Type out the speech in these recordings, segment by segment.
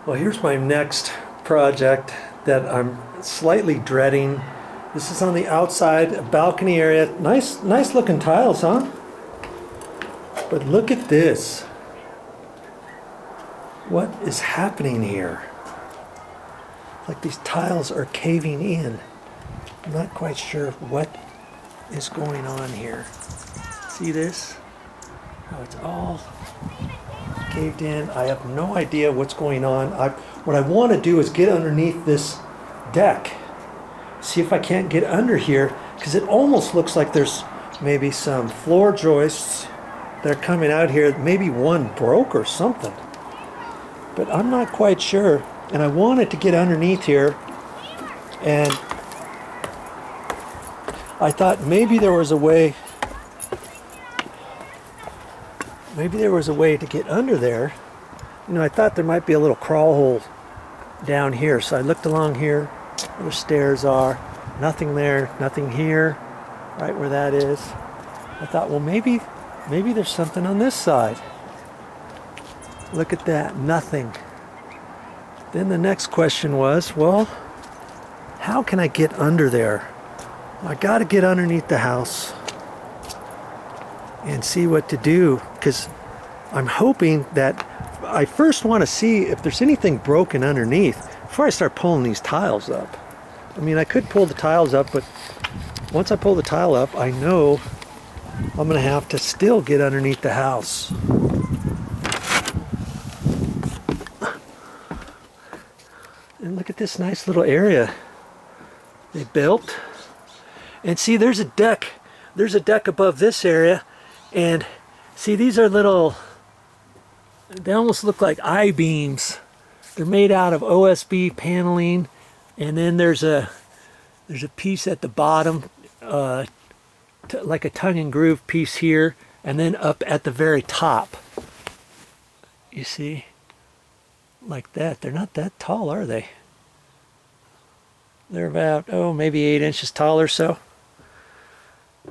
Well, here's my next project that I'm slightly dreading. This is on the outside, a balcony area. Nice looking tiles, huh? But look at this. What is happening here? Like these tiles are caving in. I'm not quite sure what is going on here. See this? How it's all caved in. I have no idea what's going on. What I want to do is get underneath this deck. See if I can't get under here, because it almost looks like there's maybe some floor joists that are coming out here. Maybe one broke or something. But I'm not quite sure. And I wanted to get underneath here, and I thought maybe there was a way. Maybe there was a way to get under there. You know, I thought there might be a little crawl hole down here. So I looked along here where the stairs are. Nothing there, nothing here, right where that is. I thought, well, maybe there's something on this side. Look at that, nothing. Then the next question was, well, how can I get under there? I got to get underneath the house and see what to do, because I'm hoping that I first want to see if there's anything broken underneath before I start pulling these tiles up. I mean, I could pull the tiles up, but once I pull the tile up, I know I'm going to have to still get underneath the house. And look at this nice little area they built. And see, there's a deck. There's a deck above this area. And see, these are little, they almost look like I-beams. They're made out of OSB paneling. And then there's a piece at the bottom, like a tongue and groove piece here. And then up at the very top. You see? Like that. They're not that tall, are they? They're about, oh, maybe 8 inches tall or so.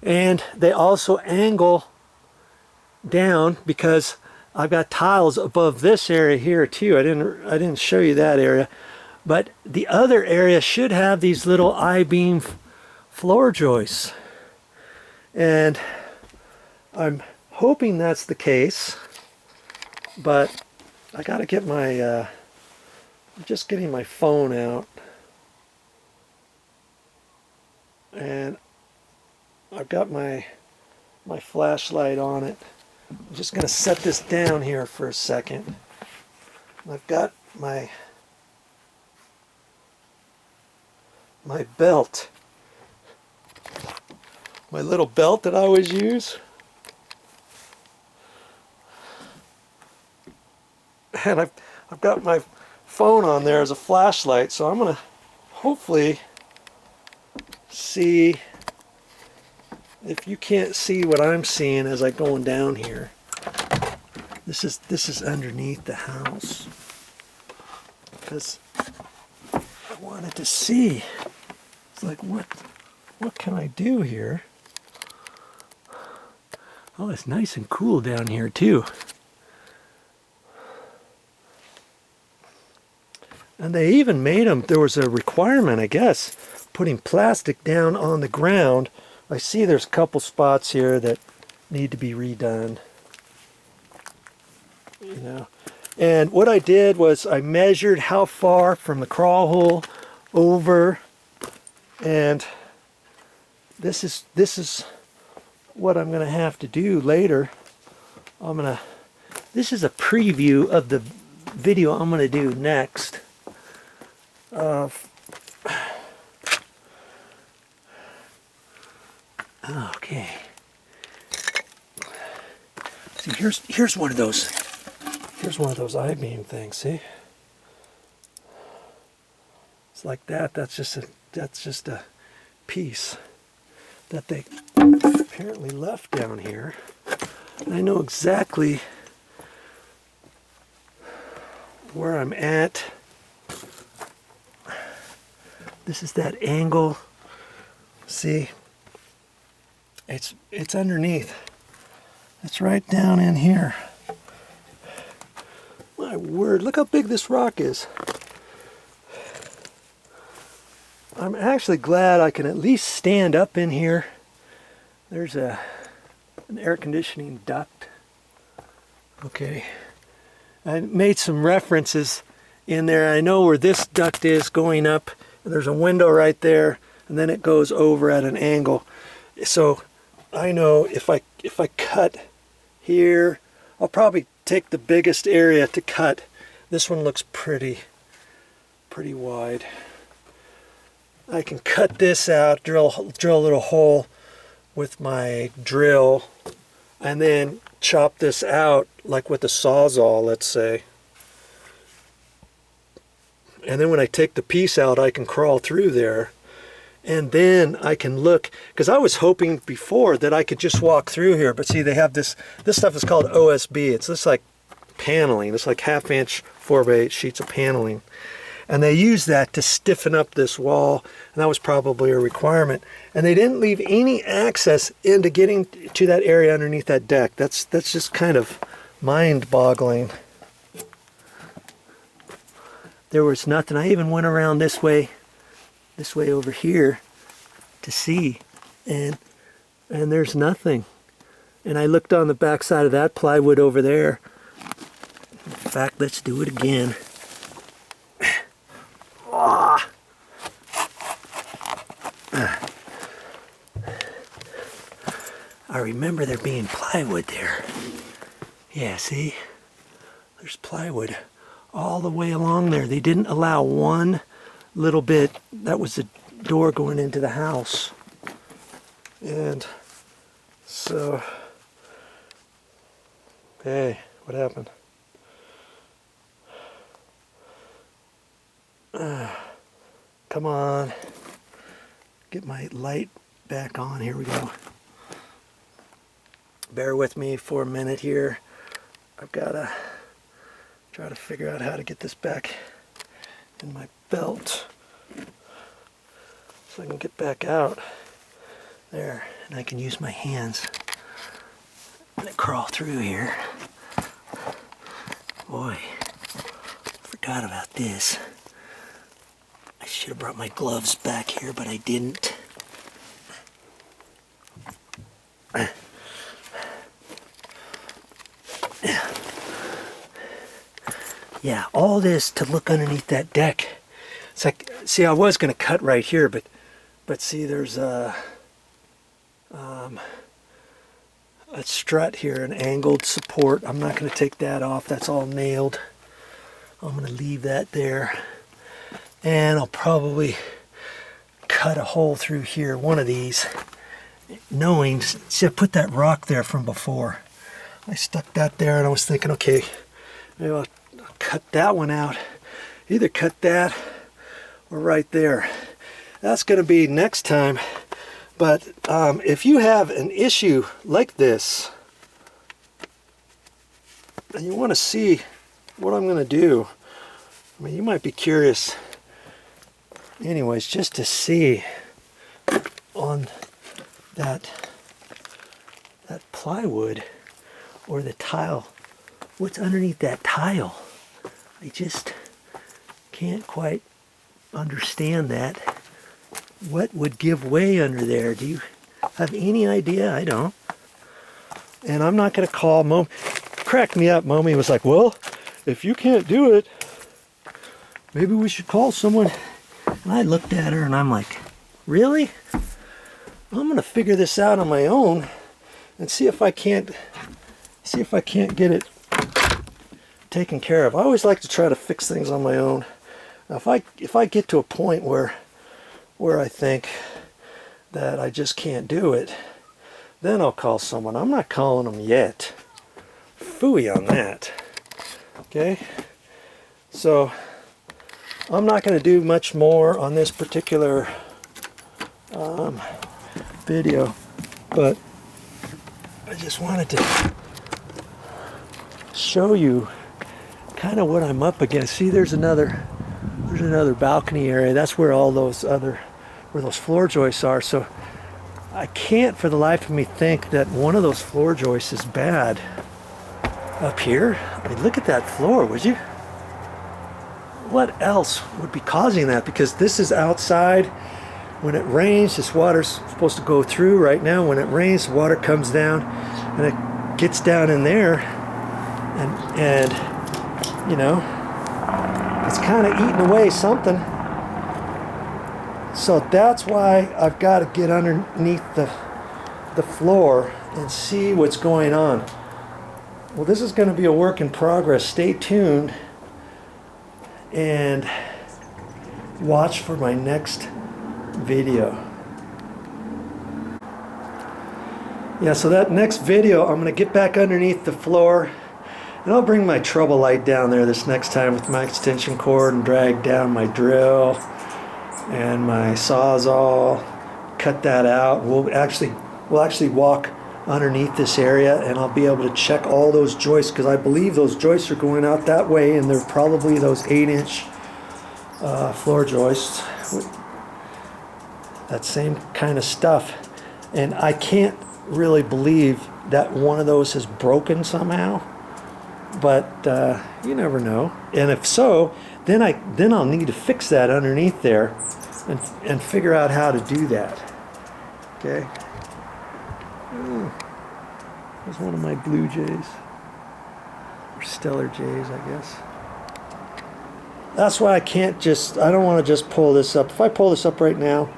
And they also angle down because I've got tiles above this area here too. I didn't show you that area. But the other area should have these little I-beam floor joists. And I'm hoping that's the case. But I got to get my, I'm just getting my phone out. And I've got my flashlight on it. I'm just going to set this down here for a second. I've got my belt. My little belt that I always use. And I've got my phone on there as a flashlight, so I'm going to hopefully see if you can't see what I'm seeing as I'm going down here. This is underneath the house, because I wanted to see. It's like, what can I do here? Oh, it's nice and cool down here too. And they even made them, there was a requirement, I guess, putting plastic down on the ground. I see there's a couple spots here that need to be redone. You know. And what I did was I measured how far from the crawl hole over, and this is what I'm going to have to do later. This is a preview of the video I'm going to do next. Okay. See, here's one of those. Here's one of those I-beam things. See? It's like that. That's just a piece that they apparently left down here. And I know exactly where I'm at. This is that angle. See? It's underneath. It's right down in here. My My word, look how big this rock is. I'm actually glad I can at least stand up in here. There's an air conditioning duct. Okay. I made some references in there. I know where this duct is going up. There's a window right there, and then it goes over at an angle. So I know if I cut here, I'll probably take the biggest area to cut. This one looks pretty wide. I can cut this out, drill a little hole with my drill, and then chop this out like with a sawzall, let's say. And then when I take the piece out, I can crawl through there. And then I can look, because I was hoping before that I could just walk through here, but see, they have this stuff is called OSB. It's just like paneling. It's like 1/2-inch 4x8 sheets of paneling. And they use that to stiffen up this wall, and that was probably a requirement. And they didn't leave any access into getting to that area underneath that deck. That's just kind of mind-boggling. There was nothing. I even went around this way over here to see, and there's nothing. And I looked on the back side of that plywood over there. In fact, let's do it again. I remember there being plywood there. Yeah, see? There's plywood all the way along there. They didn't allow one little bit. That was the door going into the house. And so, hey, what happened? Come on. Get my light back on. Here we go. Bear with me for a minute here. I've got to try to figure out how to get this back in my belt so I can get back out there, and I can use my hands and crawl through here. Boy, forgot about this. I should have brought my gloves back here, but I didn't. Yeah, all this to look underneath that deck. It's like, see, I was going to cut right here, but see, there's a strut here, an angled support. I'm not going to take that off. That's all nailed. I'm going to leave that there. And I'll probably cut a hole through here, one of these, knowing, see, I put that rock there from before. I stuck that there, and I was thinking, okay, maybe I'll cut that one out. Either cut that or right there. That's going to be next time. But if you have an issue like this and you want to see what I'm going to do, I mean, you might be curious anyways, just to see on that plywood or the tile, what's underneath that tile. I just can't quite understand that. What would give way under there? Do you have any idea? I don't. And I'm not going to call Mom. Cracked me up. Mommy was like, well, if you can't do it, maybe we should call someone. And I looked at her and I'm like, really? I'm going to figure this out on my own and see if I can't get it taken care of. I always like to try to fix things on my own. Now, if I get to a point where I think that I just can't do it, then I'll call someone. I'm not calling them yet. Phooey on that. Okay? So I'm not going to do much more on this particular video, but I just wanted to show you kind of what I'm up against. See, there's another balcony area. That's where all those floor joists are. So I can't for the life of me think that one of those floor joists is bad. up here. I mean, look at that floor, would you? What else would be causing that? Because this is outside. When it rains, this water's supposed to go through. Right now, when it rains, the water comes down and it gets down in there, and you know, it's kind of eating away something. So that's why I've got to get underneath the floor and see what's going on. Well, this is going to be a work in progress. Stay tuned and watch for my next video. Yeah, so that next video, I'm going to get back underneath the floor, and I'll bring my trouble light down there this next time with my extension cord and drag down my drill and my Sawzall, cut that out. We'll actually walk underneath this area, and I'll be able to check all those joists, because I believe those joists are going out that way, and they're probably those 8-inch floor joists. That same kind of stuff. And I can't really believe that one of those has broken somehow, but you never know. And if so, then I'll need to fix that underneath there and figure out how to do that. Okay. There's one of my blue jays, or stellar jays, I guess. That's why I don't want to just pull this up. If I pull this up right now,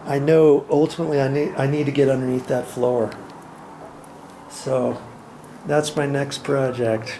I know ultimately I need to get underneath that floor. So that's my next project.